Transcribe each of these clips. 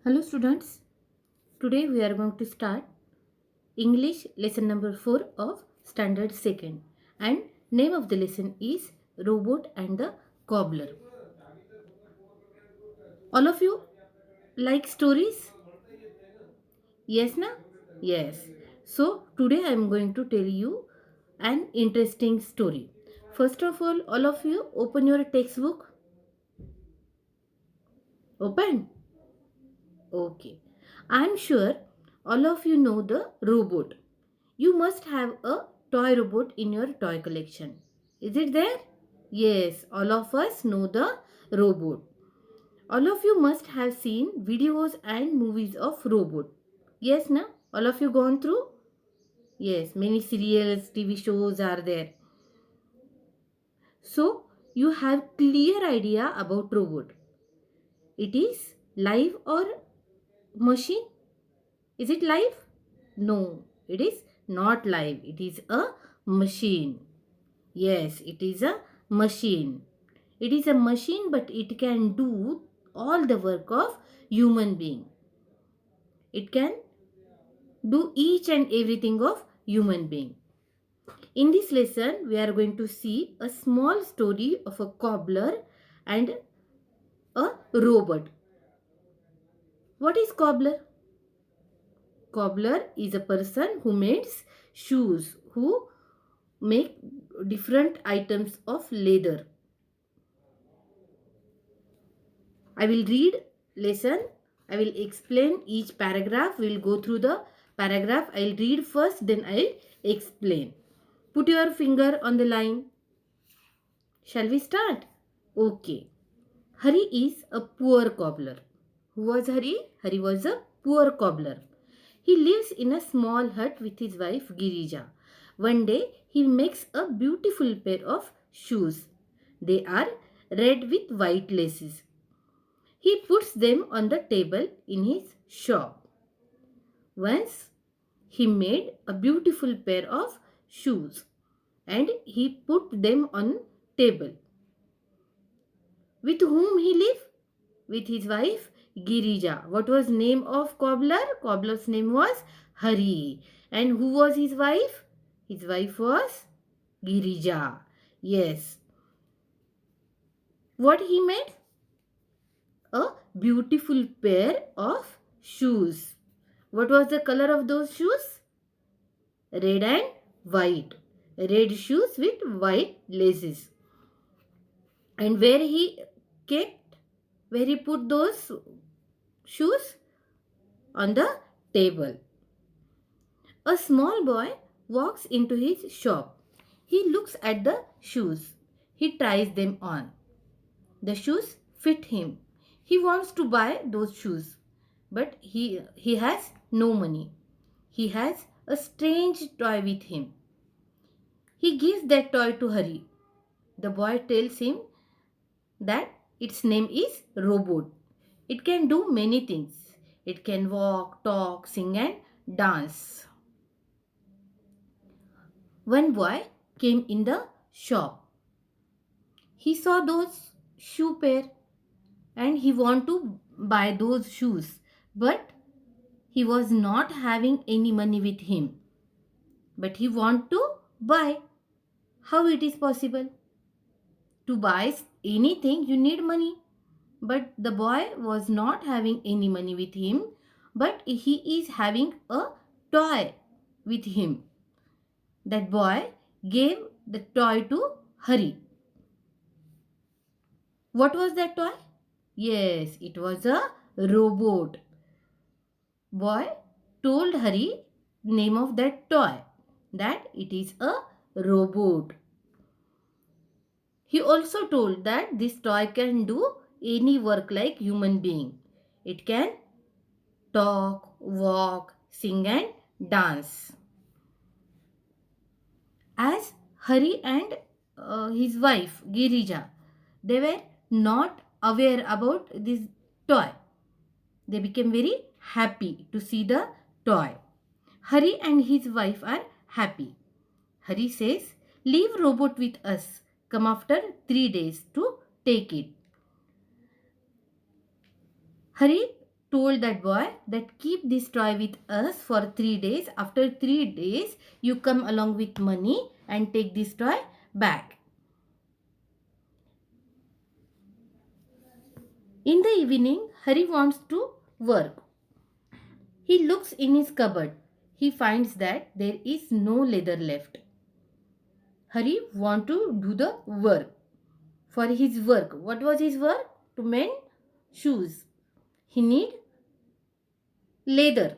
Hello students, today we are going to start English lesson number 4 of standard 2nd and name of the lesson is Robot and the Cobbler. All of you like stories? Yes na? Yes. So today I am going to tell you an interesting story. First of all of you open your textbook. Open. Okay. I am sure all of you know the robot. You must have a toy robot in your toy collection. Is it there? Yes, all of us know the robot. All of you must have seen videos and movies of robot. Yes, na? All of you gone through? Yes, many serials, TV shows are there. So, you have clear idea about robot. It is live or machine? Is it live? No, it is not live. It is a machine. Yes, it is a machine. It is a machine, but it can do all the work of human being. It can do each and everything of human being. In this lesson, we are going to see a small story of a cobbler and a robot. What is cobbler? Cobbler is a person who makes shoes, who make different items of leather. I will read lesson. I will explain each paragraph. We will go through the paragraph. I will read first, then I will explain. Put your finger on the line. Shall we start? Okay. Hari is a poor cobbler. Who was Hari? Hari was a poor cobbler. He lives in a small hut with his wife Girija. One day he makes a beautiful pair of shoes. They are red with white laces. He puts them on the table in his shop. Once he made a beautiful pair of shoes and he put them on table. With whom he lived? With his wife Girija. What was name of cobbler? Cobbler's name was Hari. And who was his wife? His wife was Girija. Yes. What he made? A beautiful pair of shoes. What was the color of those shoes? Red and white. Red shoes with white laces. And where he put those shoes? On the table. A small boy walks into his shop. He looks at the shoes. He tries them on. The shoes fit him. He wants to buy those shoes, but he has no money. He has a strange toy with him. He gives that toy to Hari. The boy tells him that its name is Robot. It can do many things. It can walk, talk, sing and dance. One boy came in the shop. He saw those shoe pair and he want to buy those shoes, but he was not having any money with him. But he want to buy. How it is possible? To buy anything you need money. But the boy was not having any money with him, but he is having a toy with him. That boy gave the toy to Hari. What was that toy? Yes, it was a robot. Boy told Hari name of that toy, that it is a robot. He also told that this toy can do any work like human being. It can talk, walk, sing and dance. As Hari and his wife Girija, they were not aware about this toy. They became very happy to see the toy. Hari and his wife are happy. Hari says, "Leave robot with us. Come after 3 days to take it." Hari told that boy that keep this toy with us for 3 days. After 3 days, you come along with money and take this toy back. In the evening, Hari wants to work. He looks in his cupboard. He finds that there is no leather left. Hari want to do the work. For his work, what was his work? To mend shoes. He need leather.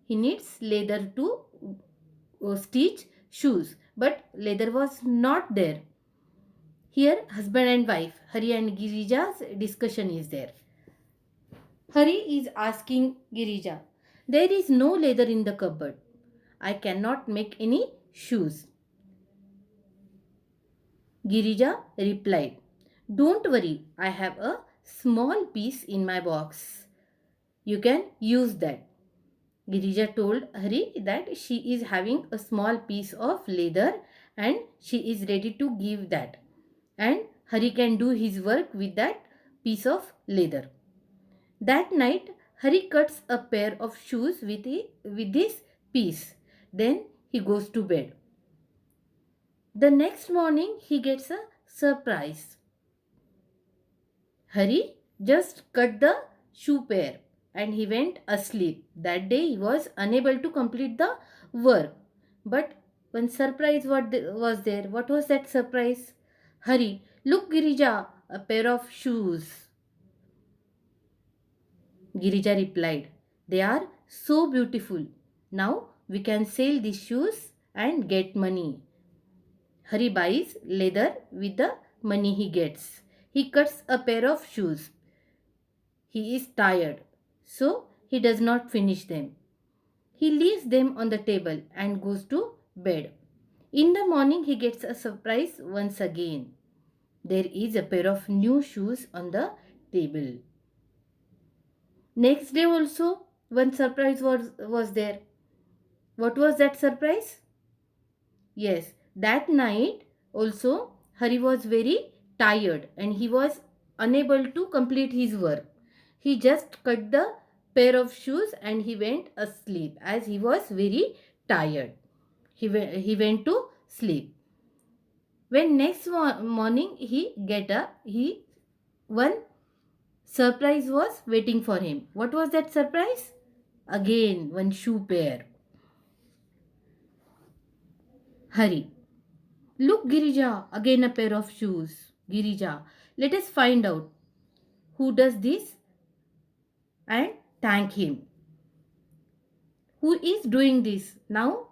He needs leather to stitch shoes. But leather was not there. Here, husband and wife, Hari and Girija's discussion is there. Hari is asking Girija, there is no leather in the cupboard. I cannot make any shoes. Girija replied, don't worry, I have a small piece in my box. You can use that. Girija told Hari that she is having a small piece of leather and she is ready to give that. And Hari can do his work with that piece of leather. That night, Hari cuts a pair of shoes with this piece. Then he goes to bed. The next morning, he gets a surprise. Hari just cut the shoe pair and he went asleep. That day, he was unable to complete the work. But one surprise was there. What was that surprise? Hari, look Girija, a pair of shoes. Girija replied, they are so beautiful. Now we can sell these shoes and get money. Hari buys leather with the money he gets. He cuts a pair of shoes. He is tired, so he does not finish them. He leaves them on the table and goes to bed. In the morning, he gets a surprise once again. There is a pair of new shoes on the table. Next day also, one surprise was there. What was that surprise? Yes, that night also Hari was very tired and he was unable to complete his work. He just cut the pair of shoes and he went asleep as he was very tired. He went to sleep. When next morning he get up, one surprise was waiting for him. What was that surprise? Again, one shoe pair. Hari, look Girija, again a pair of shoes. Girija, let us find out who does this and thank him. Who is doing this? Now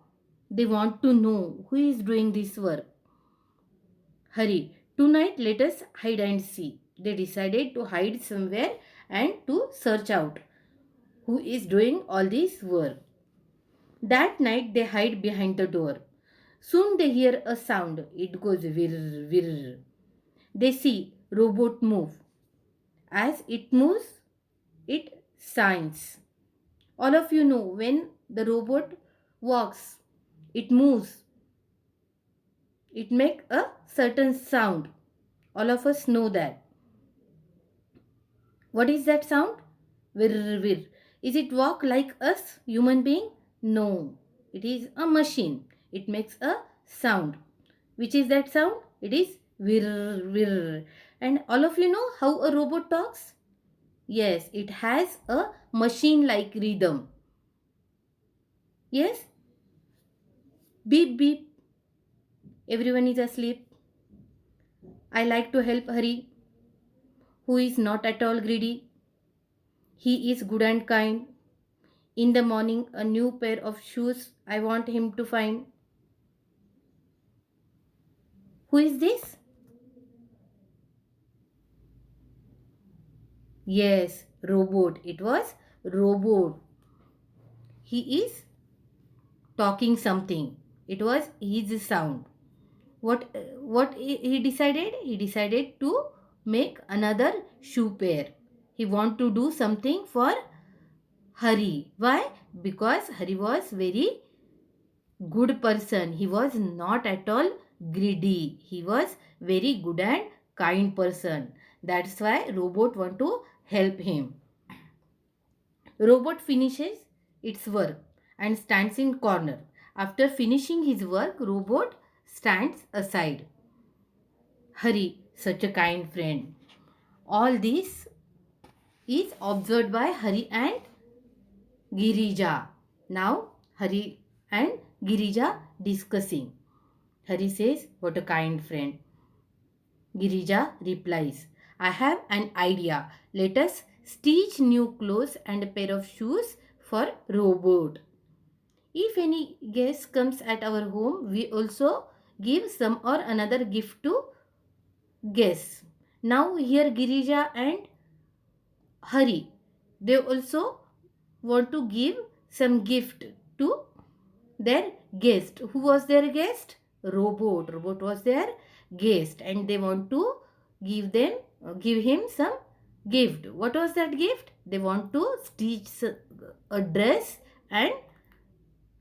they want to know who is doing this work. Hari, tonight let us hide and see. They decided to hide somewhere and to search out who is doing all this work. That night they hide behind the door. Soon they hear a sound. It goes virr, virr. They see robot move. As it moves, it shines. All of you know when the robot walks, it moves. It makes a certain sound. All of us know that. What is that sound? Virr, virr. Is it walk like us, human being? No. It is a machine. It makes a sound. Which is that sound? It is virr, virr. And all of you know how a robot talks? Yes, it has a machine-like rhythm. Yes? Beep, beep. Everyone is asleep. I like to help Hari, who is not at all greedy. He is good and kind. In the morning, a new pair of shoes I want him to find. Who is this? Yes, robot. It was robot. He is talking something. It was his sound. What he decided? He decided to make another shoe pair. He want to do something for Hari. Why? Because Hari was very good person. He was not at all greedy. He was very good and kind person. That's why robot want to help him. Robot finishes its work and stands in corner. After finishing his work, robot stands aside. Hari, such a kind friend. All this is observed by Hari and Girija. Now Hari and Girija discussing. Hari says, what a kind friend. Girija replies, I have an idea. Let us stitch new clothes and a pair of shoes for robot. If any guest comes at our home, we also give some or another gift to guests. Now here Girija and Hari, they also want to give some gift to their guest. Who was their guest? Robot. Robot was their guest, and they want to give him some gift. What was that gift? They want to stitch a dress, and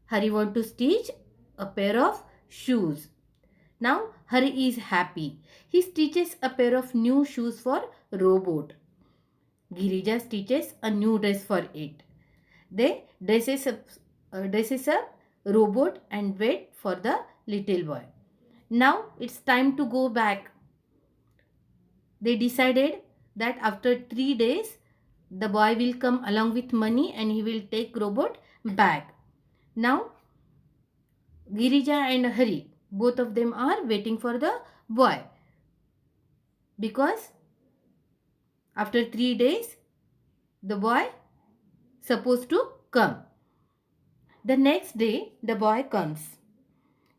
Hari want to stitch a pair of shoes. Now Hari is happy. He stitches a pair of new shoes for robot. Girija stitches a new dress for it. They dresses up robot and wait for the little boy. Now it's time to go back. They decided that after 3 days the boy will come along with money and he will take robot back. Now Girija and Hari, both of them are waiting for the boy, because after 3 days the boy supposed to come. The next day the boy comes.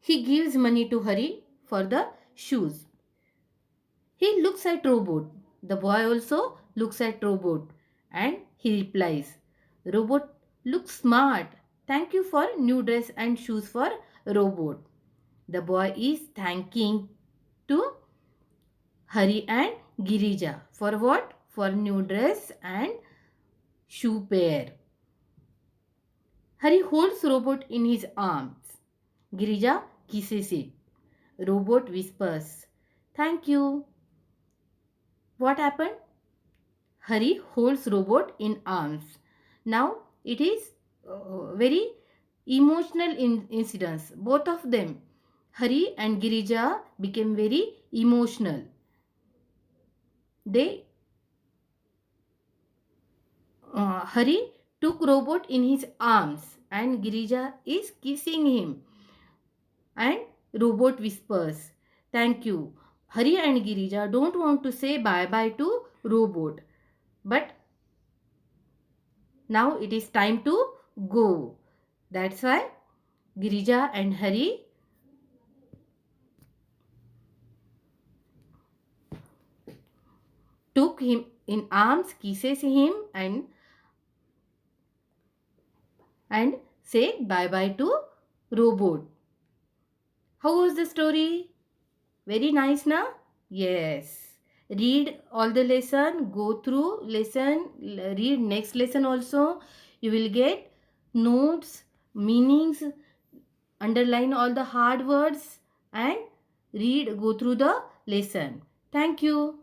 He gives money to Hari for the shoes. He looks at robot. The boy also looks at robot and he replies, Robot looks smart. Thank you for new dress and shoes for robot. The boy is thanking to Hari and Girija. For what? For new dress and shoe pair. Hari holds robot in his arms. Girija kisses it. Robot whispers, Thank you. What happened? Hari holds robot in arms. Now it is very emotional incidents. Both of them, Hari and Girija, became very emotional. Hari took robot in his arms and Girija is kissing him. And robot whispers, Thank you. Hari and Girija don't want to say bye-bye to robot. But now it is time to go. That's why Girija and Hari took him in arms, kisses him and said bye-bye to robot. How was the story? Very nice, na? Yes. Read all the lesson, go through lesson, read next lesson also. You will get notes, meanings, underline all the hard words and go through the lesson. Thank you.